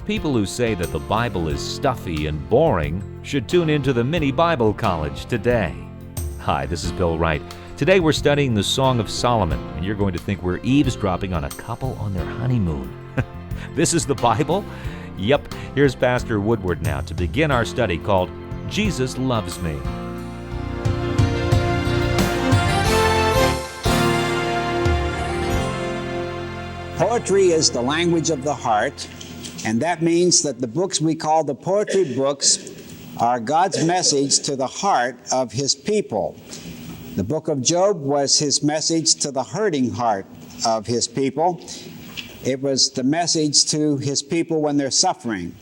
People who say that the Bible is stuffy and boring should tune into the Mini Bible College today. Hi, this is Bill Wright. Today we're studying the Song of Solomon, and you're going to think we're eavesdropping on a couple on their honeymoon. This is the Bible? Yep, here's Pastor Woodward now to begin our study called Jesus Loves Me. Poetry is the language of the heart, and that means that the books we call the poetry books are God's message to the heart of His people. The book of Job was His message to the hurting heart of His people. It was the message to His people when they're suffering.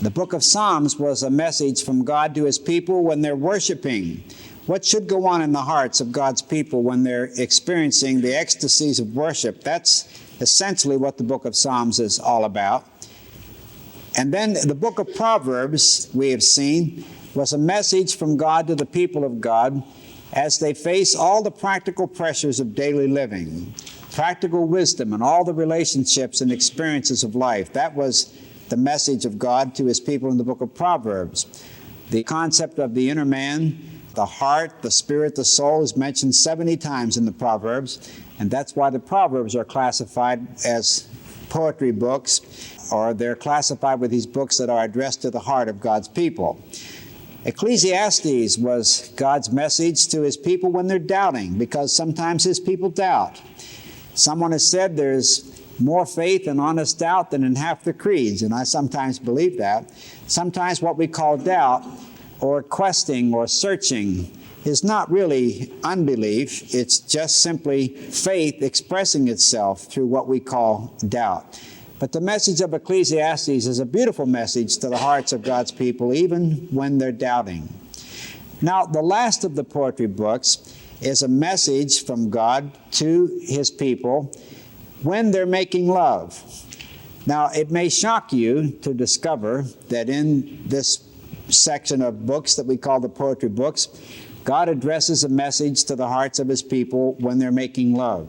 The book of Psalms was a message from God to His people when they're worshiping. What should go on in the hearts of God's people when they're experiencing the ecstasies of worship? That's essentially what the book of Psalms is all about. And then the book of Proverbs, we have seen, was a message from God to the people of God as they face all the practical pressures of daily living, practical wisdom, and all the relationships and experiences of life. That was the message of God to His people in the book of Proverbs. The concept of the inner man, the heart, the spirit, the soul is mentioned 70 times in the Proverbs, and that's why the Proverbs are classified as poetry books, or they're classified with these books that are addressed to the heart of God's people. Ecclesiastes was God's message to His people when they're doubting, because sometimes His people doubt. Someone has said there's more faith in honest doubt than in half the creeds, and I sometimes believe that. Sometimes what we call doubt, or questing, or searching, is not really unbelief. It's just simply faith expressing itself through what we call doubt. But the message of Ecclesiastes is a beautiful message to the hearts of God's people, even when they're doubting. Now, the last of the poetry books is a message from God to His people when they're making love. Now, it may shock you to discover that in this section of books that we call the poetry books, God addresses a message to the hearts of His people when they're making love.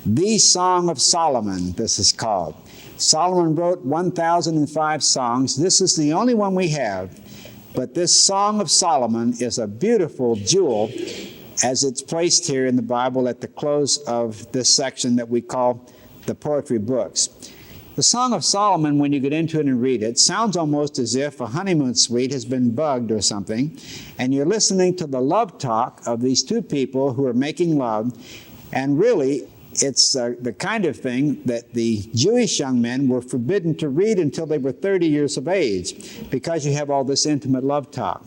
The Song of Solomon, this is called. Solomon wrote 1,005 songs. This is the only one we have, but this Song of Solomon is a beautiful jewel as it's placed here in the Bible at the close of this section that we call the poetry books. The Song of Solomon, when you get into it and read it, sounds almost as if a honeymoon suite has been bugged or something, and you're listening to the love talk of these two people who are making love, and really, it's the kind of thing that the Jewish young men were forbidden to read until they were 30 years of age, because you have all this intimate love talk.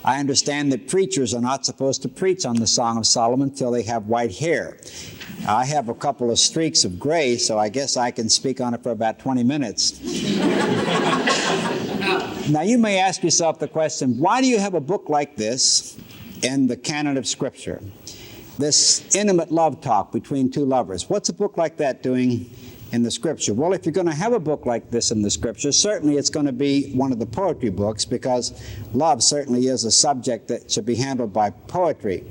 I understand that preachers are not supposed to preach on the Song of Solomon until they have white hair. I have a couple of streaks of gray, so I guess I can speak on it for about 20 minutes. Now, you may ask yourself the question, why do you have a book like this in the canon of Scripture? This intimate love talk between two lovers. What's a book like that doing in the Scripture? Well, if you're going to have a book like this in the Scripture, certainly it's going to be one of the poetry books, because love certainly is a subject that should be handled by poetry.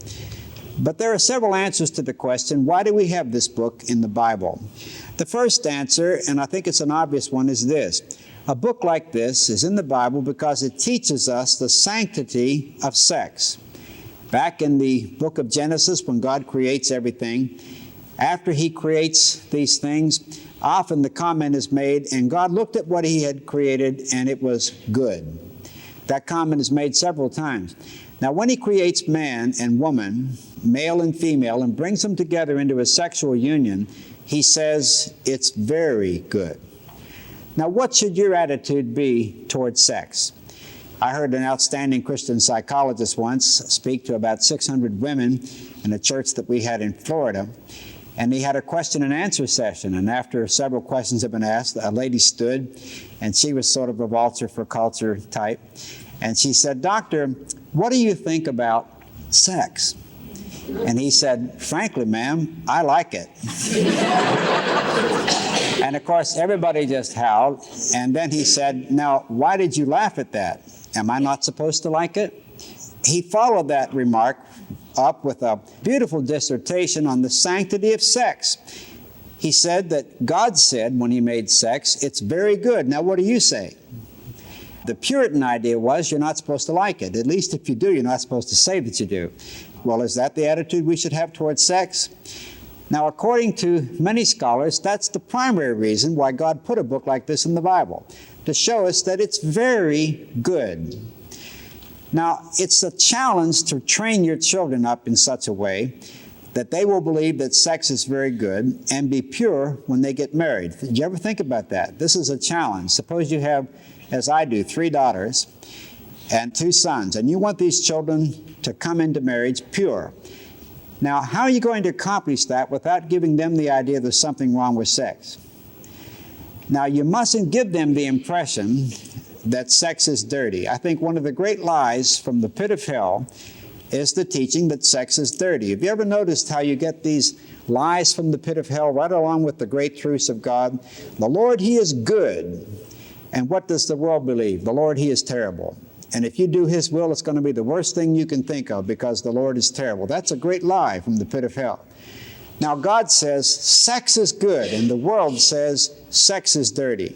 But there are several answers to the question, why do we have this book in the Bible? The first answer, and I think it's an obvious one, is this. A book like this is in the Bible because it teaches us the sanctity of sex. Back in the book of Genesis, when God creates everything, after He creates these things, often the comment is made, and God looked at what He had created, and it was good. That comment is made several times. Now, when He creates man and woman, male and female, and brings them together into a sexual union, He says it's very good. Now, what should your attitude be towards sex? I heard an outstanding Christian psychologist once speak to about 600 women in a church that we had in Florida, and he had a question and answer session, and after several questions had been asked, a lady stood, and she was sort of a vulture for culture type, and she said, "Doctor, what do you think about sex?" And he said, "Frankly, ma'am, I like it." And of course, everybody just howled, and then he said, "Now, why did you laugh at that? Am I not supposed to like it?" He followed that remark up with a beautiful dissertation on the sanctity of sex. he said that God said when he made sex, it's very good. Now, what do you say? The Puritan idea was you're not supposed to like it. At least if you do, you're not supposed to say that you do. Well, is that the attitude we should have towards sex? Now, according to many scholars, that's the primary reason why God put a book like this in the Bible, to show us that it's very good. Now, it's a challenge to train your children up in such a way that they will believe that sex is very good and be pure when they get married. Did you ever think about that? This is a challenge. Suppose you have, as I do, 3 daughters and 2 sons, and you want these children to come into marriage pure. Now, how are you going to accomplish that without giving them the idea there's something wrong with sex? Now, you mustn't give them the impression that sex is dirty. I think one of the great lies from the pit of hell is the teaching that sex is dirty. Have you ever noticed how you get these lies from the pit of hell right along with the great truths of God? The Lord, He is good. And what does the world believe? The Lord, He is terrible. And if you do His will, it's going to be the worst thing you can think of because the Lord is terrible. That's a great lie from the pit of hell. Now, God says sex is good, and the world says sex is dirty.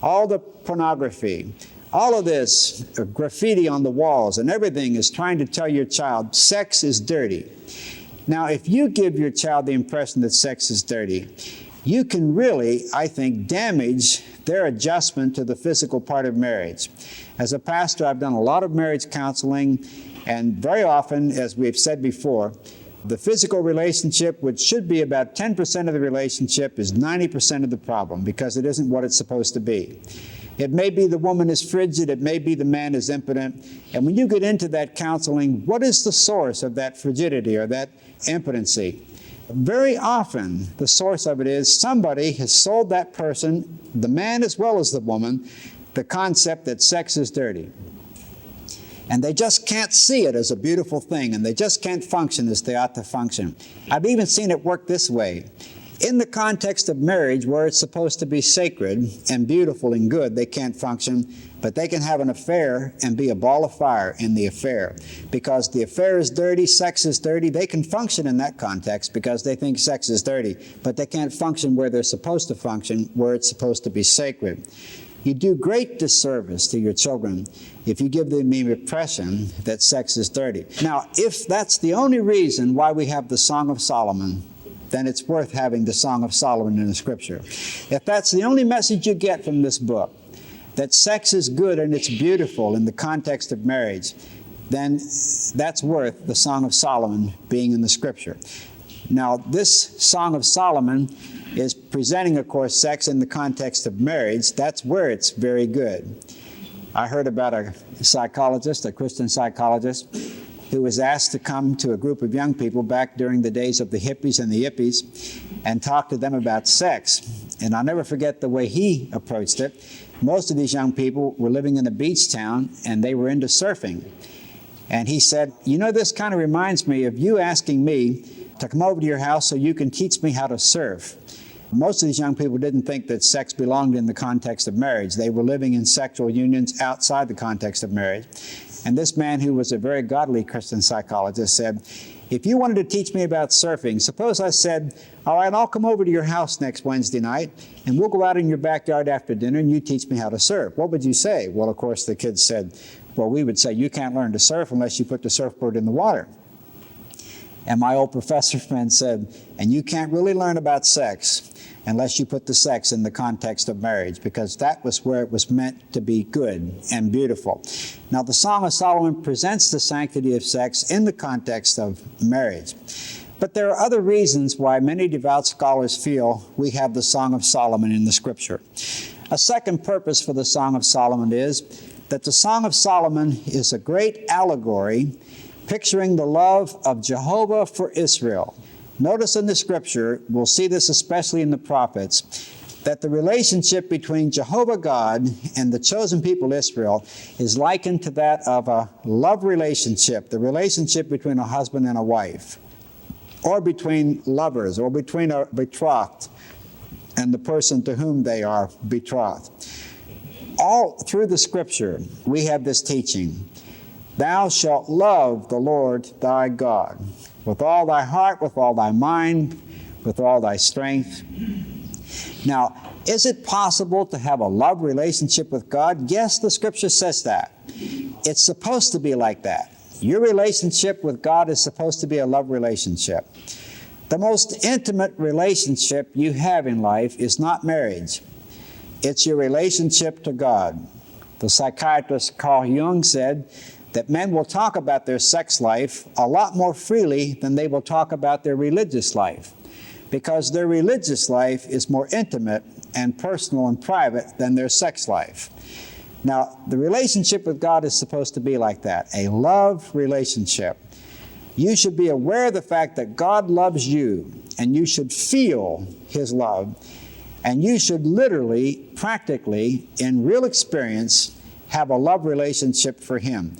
All the pornography, all of this graffiti on the walls and everything is trying to tell your child sex is dirty. Now, if you give your child the impression that sex is dirty, you can really, I think, damage their adjustment to the physical part of marriage. As a pastor, I've done a lot of marriage counseling, and very often, as we've said before, the physical relationship, which should be about 10% of the relationship, is 90% of the problem because it isn't what it's supposed to be. It may be the woman is frigid, it may be the man is impotent, and when you get into that counseling, what is the source of that frigidity or that impotency? Very often, the source of it is somebody has sold that person, the man as well as the woman, the concept that sex is dirty. And they just can't see it as a beautiful thing, and they just can't function as they ought to function. I've even seen it work this way. In the context of marriage, where it's supposed to be sacred and beautiful and good, they can't function, but they can have an affair and be a ball of fire in the affair. Because the affair is dirty, sex is dirty, they can function in that context because they think sex is dirty, but they can't function where they're supposed to function, where it's supposed to be sacred. You do great disservice to your children if you give them the impression that sex is dirty. Now, if that's the only reason why we have the Song of Solomon, then it's worth having the Song of Solomon in the Scripture. If that's the only message you get from this book, that sex is good and it's beautiful in the context of marriage, then that's worth the Song of Solomon being in the Scripture. Now, this Song of Solomon is presenting, of course, sex in the context of marriage. That's where it's very good. I heard about a psychologist, a Christian psychologist, who was asked to come to a group of young people back during the days of the hippies and the yippies and talk to them about sex. And I'll never forget the way he approached it. Most of these young people were living in a beach town, and they were into surfing. And he said, you know, this kind of reminds me of you asking me to come over to your house so you can teach me how to surf. Most of these young people didn't think that sex belonged in the context of marriage. They were living in sexual unions outside the context of marriage. And this man, who was a very godly Christian psychologist, said, if you wanted to teach me about surfing, suppose I said, all right, I'll come over to your house next Wednesday night, and we'll go out in your backyard after dinner, and you teach me how to surf. What would you say? Well, of course, the kids said, well, we would say, you can't learn to surf unless you put the surfboard in the water. And my old professor friend said, and you can't really learn about sex unless you put the sex in the context of marriage, because that was where it was meant to be good and beautiful. Now, the Song of Solomon presents the sanctity of sex in the context of marriage. But there are other reasons why many devout scholars feel we have the Song of Solomon in the Scripture. A second purpose for the Song of Solomon is that the Song of Solomon is a great allegory picturing the love of Jehovah for Israel. Notice in the Scripture, we'll see this especially in the prophets, that the relationship between Jehovah God and the chosen people Israel is likened to that of a love relationship, the relationship between a husband and a wife, or between lovers, or between a betrothed and the person to whom they are betrothed. All through the Scripture, we have this teaching. Thou shalt love the Lord thy God with all thy heart, with all thy mind, with all thy strength. Now, is it possible to have a love relationship with God? Yes, the Scripture says that. It's supposed to be like that. Your relationship with God is supposed to be a love relationship. The most intimate relationship you have in life is not marriage. It's your relationship to God. The psychiatrist Carl Jung said that men will talk about their sex life a lot more freely than they will talk about their religious life, because their religious life is more intimate and personal and private than their sex life. Now, the relationship with God is supposed to be like that, a love relationship. You should be aware of the fact that God loves you, and you should feel His love, and you should literally, practically, in real experience, have a love relationship for Him.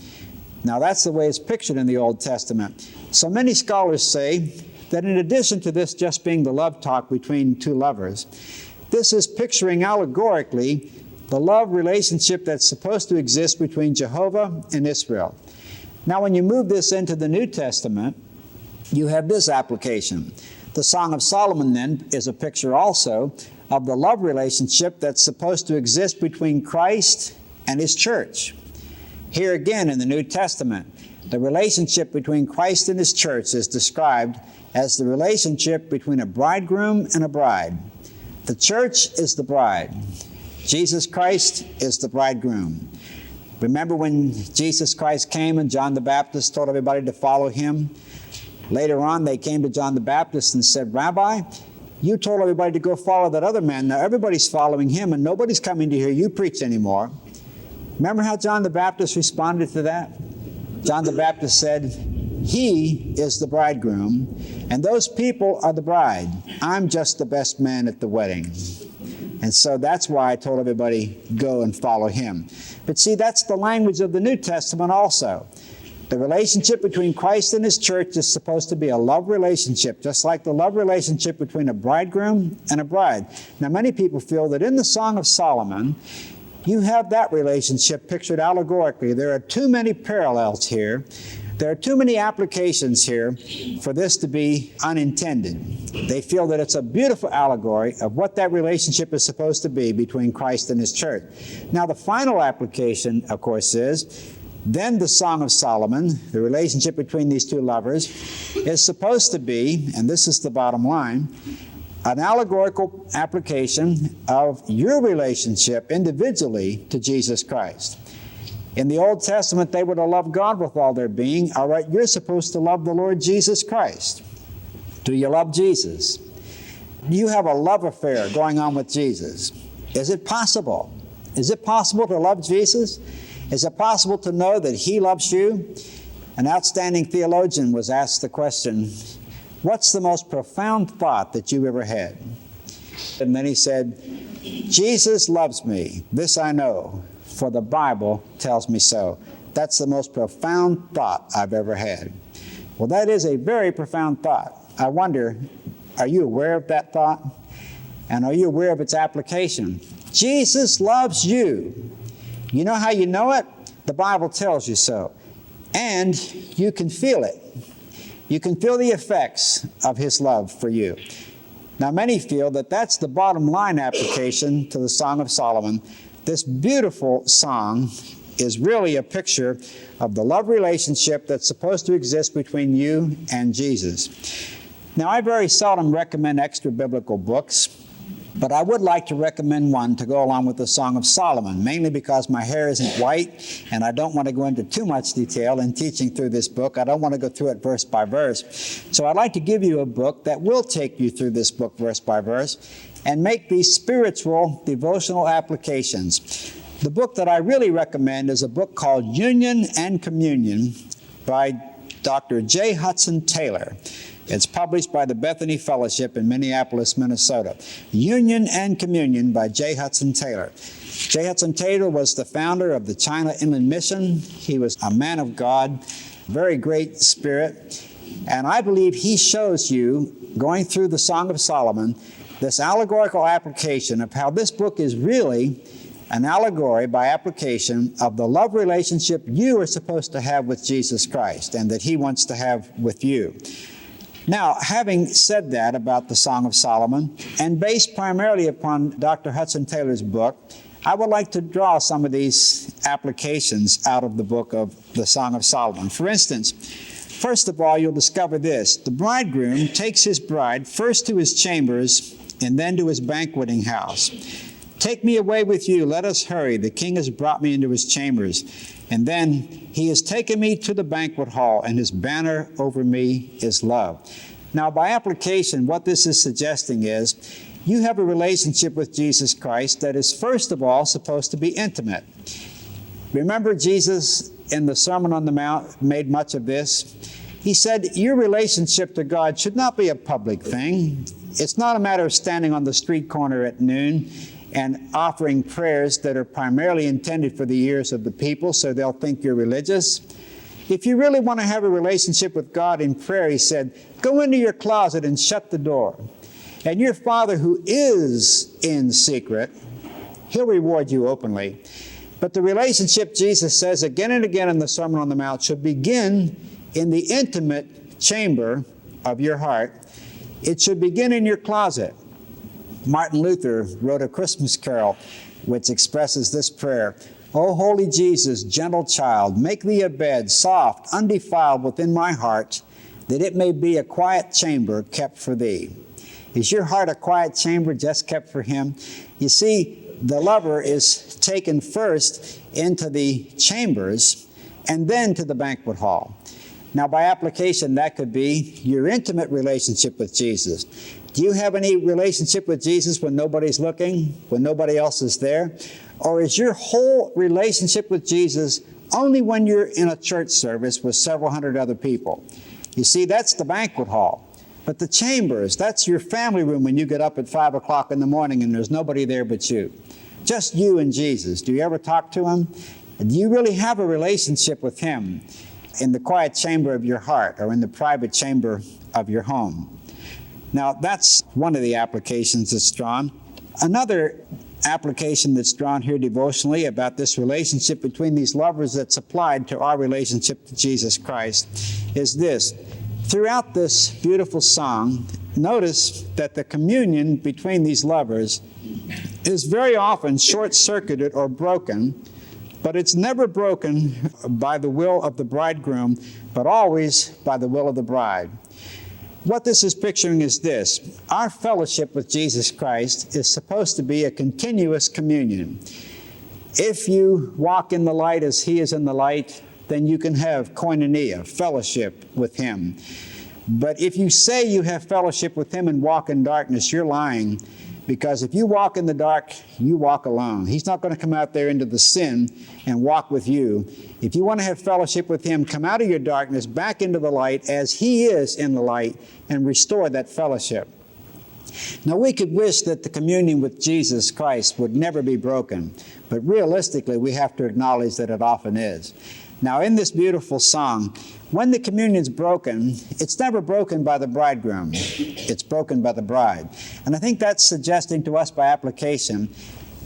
Now, that's the way it's pictured in the Old Testament. So many scholars say that in addition to this just being the love talk between two lovers, this is picturing allegorically the love relationship that's supposed to exist between Jehovah and Israel. Now, when you move this into the New Testament, you have this application. The Song of Solomon, then, is a picture also of the love relationship that's supposed to exist between Christ and His church. Here again in the New Testament, the relationship between Christ and His church is described as the relationship between a bridegroom and a bride. The church is the bride. Jesus Christ is the bridegroom. Remember when Jesus Christ came and John the Baptist told everybody to follow Him? Later on, they came to John the Baptist and said, "Rabbi, you told everybody to go follow that other man. Now everybody's following him and nobody's coming to hear you preach anymore." Remember how John the Baptist responded to that? John the Baptist said, "He is the bridegroom, and those people are the bride. I'm just the best man at the wedding." And so that's why I told everybody, go and follow him. But see, that's the language of the New Testament also. The relationship between Christ and His church is supposed to be a love relationship, just like the love relationship between a bridegroom and a bride. Now, many people feel that in the Song of Solomon, you have that relationship pictured allegorically. There are too many parallels here. There are too many applications here for this to be unintended. They feel that it's a beautiful allegory of what that relationship is supposed to be between Christ and His church. Now, the final application, of course, is then the Song of Solomon, the relationship between these two lovers, is supposed to be, and this is the bottom line, an allegorical application of your relationship individually to Jesus Christ. In the Old Testament, they were to love God with all their being. All right, you're supposed to love the Lord Jesus Christ. Do you love Jesus? You have a love affair going on with Jesus. Is it possible? Is it possible to love Jesus? Is it possible to know that He loves you? An outstanding theologian was asked the question, what's the most profound thought that you ever had? And then he said, Jesus loves me. This I know, for the Bible tells me so. That's the most profound thought I've ever had. Well, that is a very profound thought. I wonder, are you aware of that thought? And are you aware of its application? Jesus loves you. You know how you know it? The Bible tells you so. And you can feel it. You can feel the effects of His love for you. Now, many feel that that's the bottom line application to the Song of Solomon. This beautiful song is really a picture of the love relationship that's supposed to exist between you and Jesus. Now, I very seldom recommend extra biblical books, but I would like to recommend one to go along with the Song of Solomon, mainly because my hair isn't white and I don't want to go into too much detail in teaching through this book. I don't want to go through it verse by verse. So I'd like to give you a book that will take you through this book verse by verse and make these spiritual devotional applications. The book that I really recommend is a book called Union and Communion by Dr. J. Hudson Taylor. It's published by the Bethany Fellowship in Minneapolis, Minnesota. Union and Communion by J. Hudson Taylor. J. Hudson Taylor was the founder of the China Inland Mission. He was a man of God, very great spirit. And I believe he shows you, going through the Song of Solomon, this allegorical application of how this book is really an allegory by application of the love relationship you are supposed to have with Jesus Christ and that He wants to have with you. Now, having said that about the Song of Solomon, and based primarily upon Dr. Hudson Taylor's book, I would like to draw some of these applications out of the book of the Song of Solomon. For instance, first of all, you'll discover this. The bridegroom takes his bride first to his chambers and then to his banqueting house. Take me away with you, let us hurry. The king has brought me into his chambers. And then he has taken me to the banquet hall, and his banner over me is love. Now, by application, what this is suggesting is you have a relationship with Jesus Christ that is, first of all, supposed to be intimate. Remember, Jesus in the Sermon on the Mount made much of this. He said, your relationship to God should not be a public thing. It's not a matter of standing on the street corner at noon and offering prayers that are primarily intended for the ears of the people so they'll think you're religious. If you really want to have a relationship with God in prayer, he said, go into your closet and shut the door. And your Father who is in secret, he'll reward you openly. But the relationship, Jesus says again and again in the Sermon on the Mount, should begin in the intimate chamber of your heart. It should begin in your closet. Martin Luther wrote a Christmas carol which expresses this prayer. O holy Jesus, gentle child, make thee a bed, soft, undefiled within my heart, that it may be a quiet chamber kept for thee. Is your heart a quiet chamber just kept for him? You see, the lover is taken first into the chambers and then to the banquet hall. Now, by application, that could be your intimate relationship with Jesus. Do you have any relationship with Jesus when nobody's looking, when nobody else is there? Or is your whole relationship with Jesus only when you're in a church service with several hundred other people? You see, that's the banquet hall. But the chambers, that's your family room when you get up at 5 o'clock in the morning and there's nobody there but you. Just you and Jesus. Do you ever talk to him? Do you really have a relationship with him in the quiet chamber of your heart or in the private chamber of your home? Now, that's one of the applications that's drawn. Another application that's drawn here devotionally about this relationship between these lovers that's applied to our relationship to Jesus Christ is this. Throughout this beautiful song, notice that the communion between these lovers is very often short-circuited or broken, but it's never broken by the will of the bridegroom, but always by the will of the bride. What this is picturing is this. Our fellowship with Jesus Christ is supposed to be a continuous communion. If you walk in the light as he is in the light, then you can have koinonia, fellowship with him. But if you say you have fellowship with him and walk in darkness, you're lying. Because if you walk in the dark, you walk alone. He's not going to come out there into the sin and walk with you. If you want to have fellowship with him, come out of your darkness, back into the light as he is in the light, and restore that fellowship. Now, we could wish that the communion with Jesus Christ would never be broken, but realistically, we have to acknowledge that it often is. Now, in this beautiful song, when the communion's broken, it's never broken by the bridegroom. It's broken by the bride. And I think that's suggesting to us by application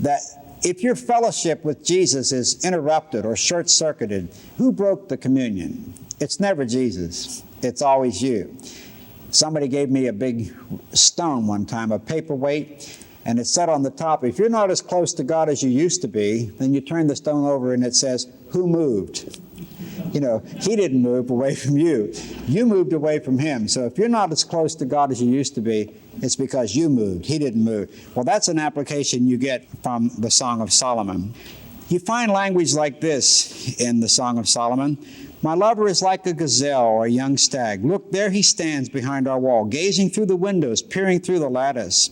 that if your fellowship with Jesus is interrupted or short-circuited, who broke the communion? It's never Jesus. It's always you. Somebody gave me a big stone one time, a paperweight, and it said on the top, if you're not as close to God as you used to be, then you turn the stone over and it says, who moved? You know, he didn't move away from you. You moved away from him. So if you're not as close to God as you used to be, it's because you moved. He didn't move. Well, that's an application you get from the Song of Solomon. You find language like this in the Song of Solomon. My lover is like a gazelle or a young stag. Look, there he stands behind our wall, gazing through the windows, peering through the lattice.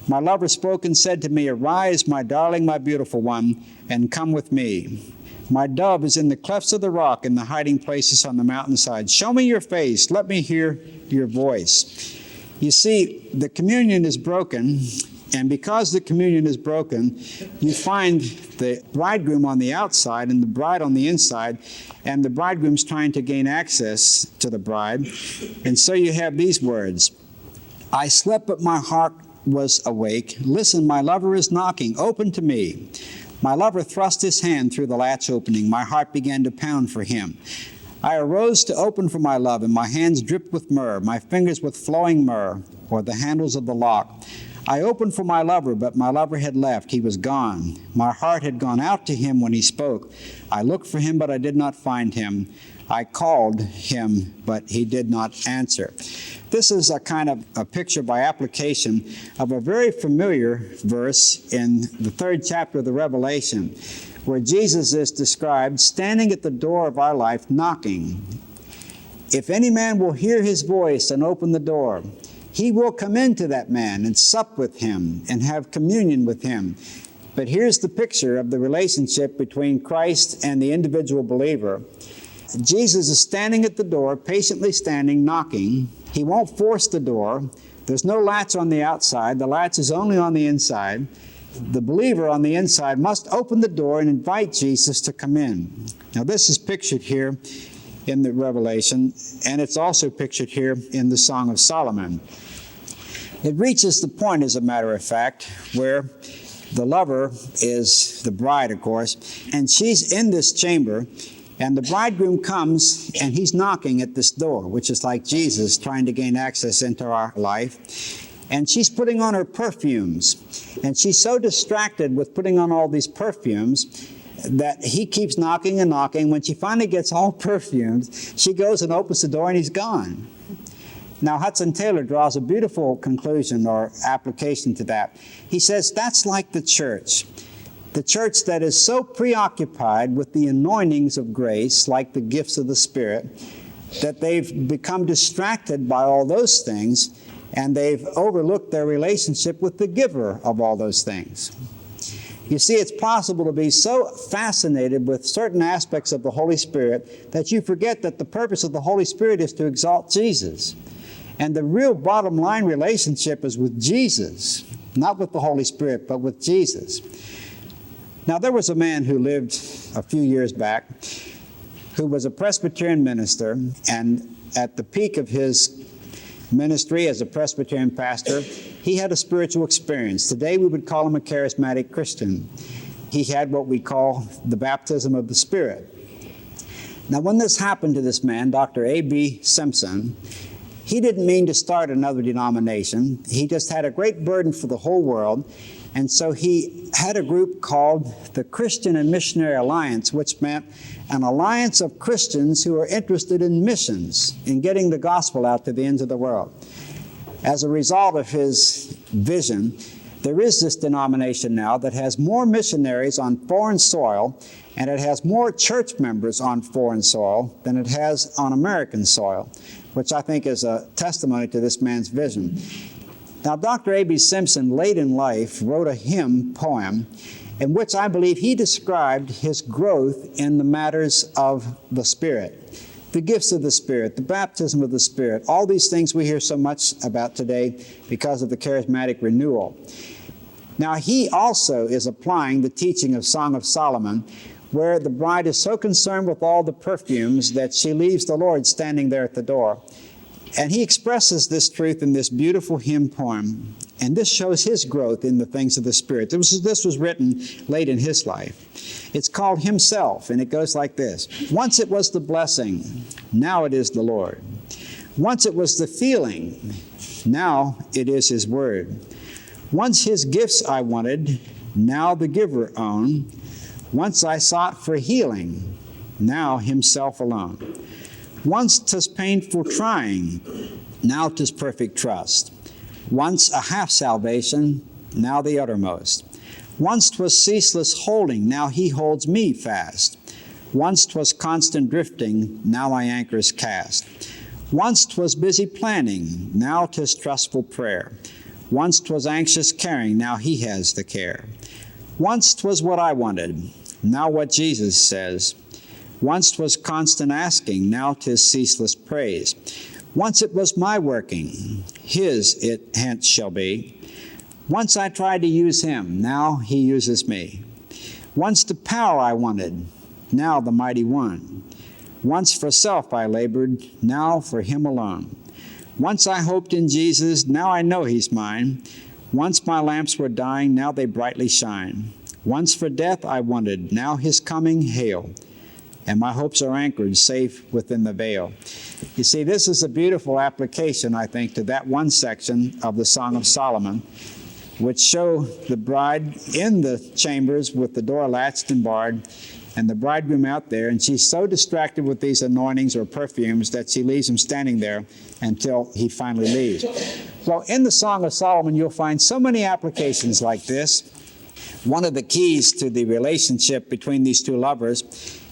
My lover spoke and said to me, arise, my darling, my beautiful one, and come with me. My dove is in the clefts of the rock, in the hiding places on the mountainside. Show me your face. Let me hear your voice. You see, the communion is broken, and because the communion is broken, you find the bridegroom on the outside and the bride on the inside, and the bridegroom's trying to gain access to the bride. And so you have these words. I slept, but my heart was awake. Listen, my lover is knocking. Open to me. My lover thrust his hand through the latch opening. My heart began to pound for him. I arose to open for my love, and my hands dripped with myrrh, my fingers with flowing myrrh, or the handles of the lock. I opened for my lover, but my lover had left. He was gone. My heart had gone out to him when he spoke. I looked for him, but I did not find him. I called him, but he did not answer. This is a kind of a picture by application of a very familiar verse in the 3rd chapter of the Revelation, where Jesus is described standing at the door of our life knocking. If any man will hear his voice and open the door, he will come into that man and sup with him and have communion with him. But here's the picture of the relationship between Christ and the individual believer. Jesus is standing at the door, patiently standing, knocking. He won't force the door. There's no latch on the outside. The latch is only on the inside. The believer on the inside must open the door and invite Jesus to come in. Now, this is pictured here in the Revelation, and it's also pictured here in the Song of Solomon. It reaches the point, as a matter of fact, where the lover is the bride, of course, and she's in this chamber, and the bridegroom comes, and he's knocking at this door, which is like Jesus trying to gain access into our life. And she's putting on her perfumes, and she's so distracted with putting on all these perfumes that he keeps knocking and knocking. When she finally gets all perfumed, she goes and opens the door, and he's gone. Now, Hudson Taylor draws a beautiful conclusion or application to that. He says that's like the church that is so preoccupied with the anointings of grace, like the gifts of the Spirit, that they've become distracted by all those things, and they've overlooked their relationship with the giver of all those things. You see, it's possible to be so fascinated with certain aspects of the Holy Spirit that you forget that the purpose of the Holy Spirit is to exalt Jesus. And the real bottom line relationship is with Jesus, not with the Holy Spirit, but with Jesus. Now, there was a man who lived a few years back who was a Presbyterian minister, and at the peak of his ministry as a Presbyterian pastor, he had a spiritual experience. Today, we would call him a charismatic Christian. He had what we call the baptism of the Spirit. Now, when this happened to this man, Dr. A.B. Simpson, he didn't mean to start another denomination. He just had a great burden for the whole world. And so he had a group called the Christian and Missionary Alliance, which meant an alliance of Christians who are interested in missions, in getting the gospel out to the ends of the world. As a result of his vision, there is this denomination now that has more missionaries on foreign soil, and it has more church members on foreign soil than it has on American soil, which I think is a testimony to this man's vision. Now, Dr. A.B. Simpson, late in life, wrote a hymn poem in which I believe he described his growth in the matters of the Spirit, the gifts of the Spirit, the baptism of the Spirit, all these things we hear so much about today because of the charismatic renewal. Now, he also is applying the teaching of Song of Solomon, where the bride is so concerned with all the perfumes that she leaves the Lord standing there at the door. And he expresses this truth in this beautiful hymn poem. And this shows his growth in the things of the Spirit. This was written late in his life. It's called Himself, and it goes like this. Once it was the blessing, now it is the Lord. Once it was the feeling, now it is His word. Once His gifts I wanted, now the giver own. Once I sought for healing, now Himself alone. Once 'tis painful trying, now 'tis perfect trust. Once a half salvation, now the uttermost. Once 'twas ceaseless holding, now He holds me fast. Once 'twas constant drifting, now my anchor's cast. Once 'twas busy planning, now 'tis trustful prayer. Once 'twas anxious caring, now He has the care. Once 'twas what I wanted, now what Jesus says. Once 'twas constant asking, now 'tis ceaseless praise. Once it was my working, His it hence shall be. Once I tried to use Him, now He uses me. Once the power I wanted, now the mighty one. Once for self I labored, now for Him alone. Once I hoped in Jesus, now I know He's mine. Once my lamps were dying, now they brightly shine. Once for death I wanted, now His coming hail. and my hopes are anchored safe within the veil. You see, this is a beautiful application, I think, to that one section of the Song of Solomon, which show the bride in the chambers with the door latched and barred, and the bridegroom out there, and she's so distracted with these anointings or perfumes that she leaves him standing there until he finally leaves. Well, in the Song of Solomon, you'll find so many applications like this. One of the keys to the relationship between these two lovers,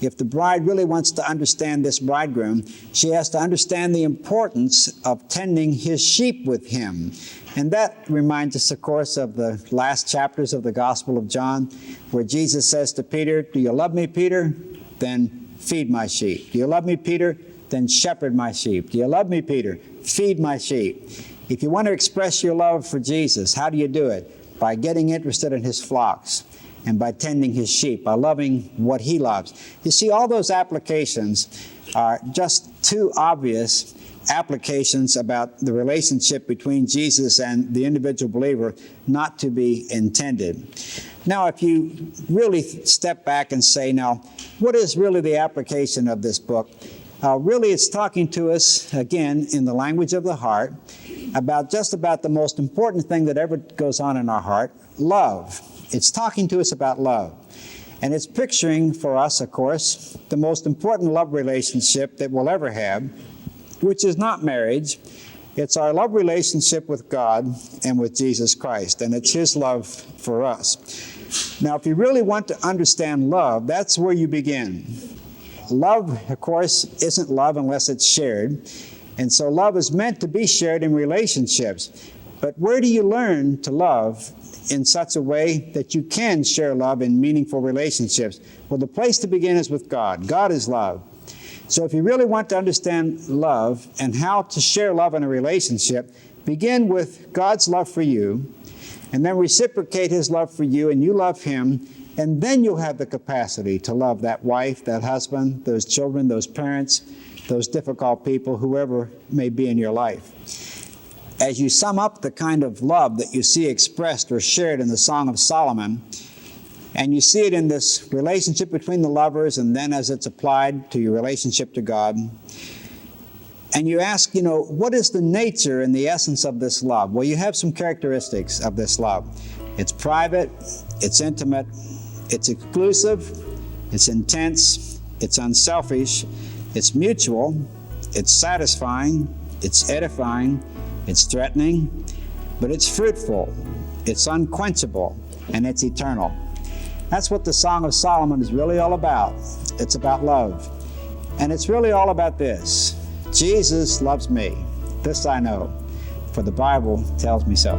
if the bride really wants to understand this bridegroom, she has to understand the importance of tending his sheep with him. And that reminds us, of course, of the last chapters of the Gospel of John, where Jesus says to Peter, "Do you love me, Peter? Then feed my sheep. Do you love me, Peter? Then shepherd my sheep. Do you love me, Peter? Feed my sheep." If you want to express your love for Jesus, how do you do it? By getting interested in his flocks and by tending his sheep, by loving what he loves. You see, all those applications are just two obvious applications about the relationship between Jesus and the individual believer not to be intended. Now, if you really step back and say, now, what is really the application of this book? Really, it's talking to us, again, in the language of the heart, about just about the most important thing that ever goes on in our heart, love. It's talking to us about love. And it's picturing for us, of course, the most important love relationship that we'll ever have, which is not marriage. It's our love relationship with God and with Jesus Christ, and it's his love for us. Now, if you really want to understand love, that's where you begin. Love, of course, isn't love unless it's shared. And so love is meant to be shared in relationships. But where do you learn to love in such a way that you can share love in meaningful relationships? Well, the place to begin is with God. God is love. So if you really want to understand love and how to share love in a relationship, begin with God's love for you, and then reciprocate his love for you, and you love him, and then you'll have the capacity to love that wife, that husband, those children, those parents, those difficult people, whoever may be in your life. As you sum up the kind of love that you see expressed or shared in the Song of Solomon, and you see it in this relationship between the lovers, and then as it's applied to your relationship to God, and you ask, what is the nature and the essence of this love? Well, you have some characteristics of this love. It's private, it's intimate, it's exclusive, it's intense, it's unselfish, it's mutual, it's satisfying, it's edifying, it's threatening, but it's fruitful, it's unquenchable, and it's eternal. That's what the Song of Solomon is really all about. It's about love. And it's really all about this. Jesus loves me. This I know, for the Bible tells me so.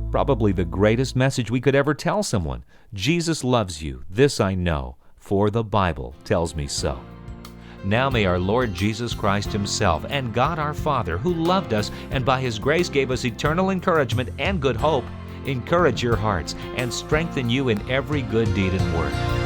Probably the greatest message we could ever tell someone. Jesus loves you. This I know, for the Bible tells me so. Now may our Lord Jesus Christ himself and God our Father, who loved us and by his grace gave us eternal encouragement and good hope, encourage your hearts and strengthen you in every good deed and work.